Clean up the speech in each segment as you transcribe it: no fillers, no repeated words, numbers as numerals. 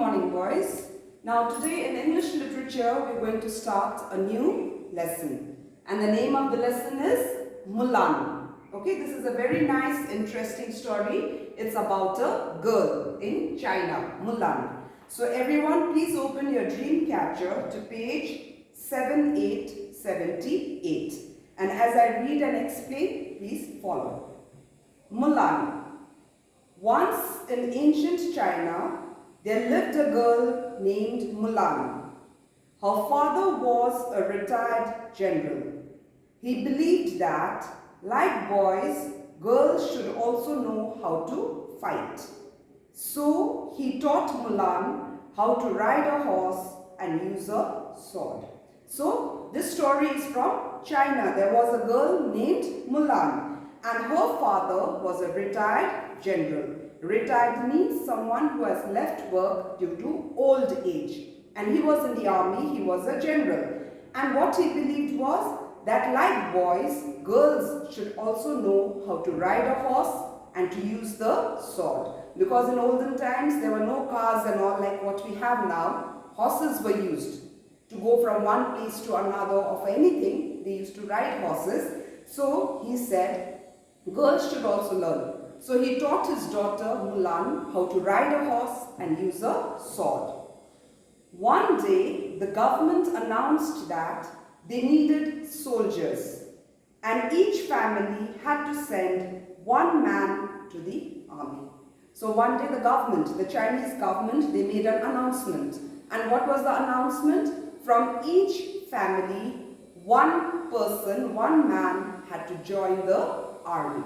morning, boys. Now today in English literature we're going to start a new lesson, and the name of the lesson is Mulan. Okay, this is a very nice interesting story. It's about a girl in China, Mulan. So everyone, please open your dream catcher to page 7878, and as I read and explain, please follow. Mulan. Once in ancient China, there lived a girl named Mulan. Her father was a retired general. He believed that, like boys, girls should also know how to fight. So he taught Mulan how to ride a horse and use a sword. So this story is from China. There was a girl named Mulan, and her father was a retired general. Retired means someone who has left work due to old age. And he was in the army, he was a general. And what he believed was that, like boys, girls should also know how to ride a horse and to use the sword. Because in olden times, there were no cars and all like what we have now. Horses were used to go from one place to another, or for anything, they used to ride horses. So he said, girls should also learn. So he taught his daughter Mulan how to ride a horse and use a sword. One day, the government announced that they needed soldiers, and each family had to send one man to the army. So one day the government, the Chinese government, they made an announcement. And what was the announcement? From each family, one person, one man had to join the army.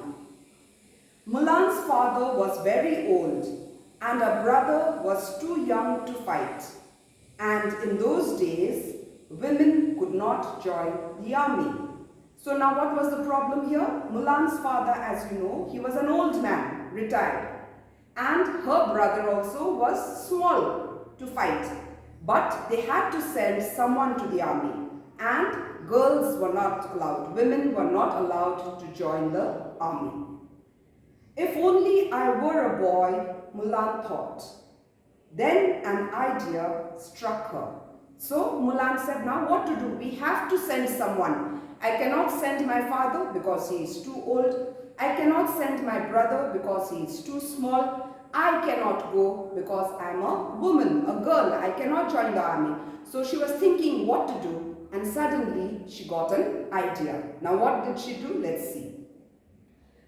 Mulan's father was very old, and her brother was too young to fight. And in those days, women could not join the army. So now what was the problem here? Mulan's father, as you know, he was an old man, retired. And her brother also was small to fight. But they had to send someone to the army. And girls were not allowed, women were not allowed to join the army. If only I were a boy, Mulan thought. Then an idea struck her. So Mulan said, now what to do? We have to send someone. I cannot send my father because he is too old. I cannot send my brother because he is too small. I cannot go because I am a woman, a girl. I cannot join the army. So she was thinking what to do, and suddenly she got an idea. Now what did she do? Let's see.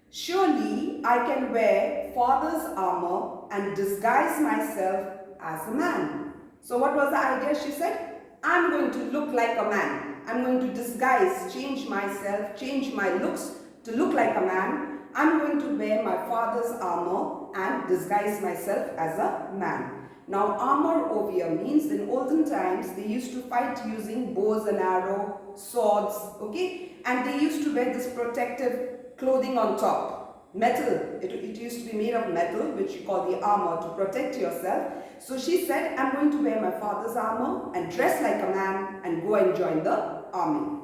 Surely I can wear father's armor and disguise myself as a man. So what was the idea? She said, I'm going to look like a man. I'm going to disguise, change myself, change my looks to look like a man. I'm going to wear my father's armor and disguise myself as a man. Now armor over here means in olden times they used to fight using bows and arrow, swords, okay? And they used to wear this protective clothing on top, metal. It used to be made of metal, which you call the armor, to protect yourself. So she said, I'm going to wear my father's armor and dress like a man and go and join the army.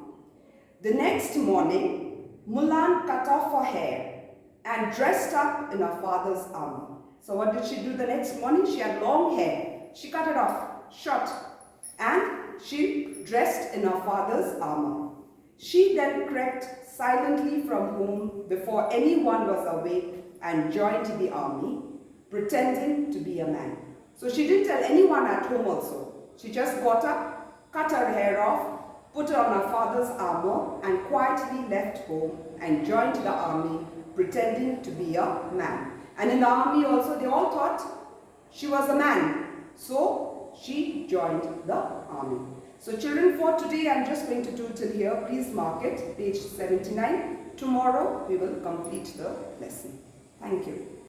The next morning, Mulan cut off her hair and dressed up in her father's armor. So what did she do the next morning? She had long hair. She cut it off, short, and she dressed in her father's armor. She then crept silently from home before anyone was awake and joined the army, pretending to be a man. So she didn't tell anyone at home also. She just got up, cut her hair off, put on her father's armor, and quietly left home and joined the army, pretending to be a man. And in the army also, they all thought she was a man. So she joined the army. So children, for today I'm just going to do till here. Please mark it, page 79. Tomorrow we will complete the lesson. Thank you.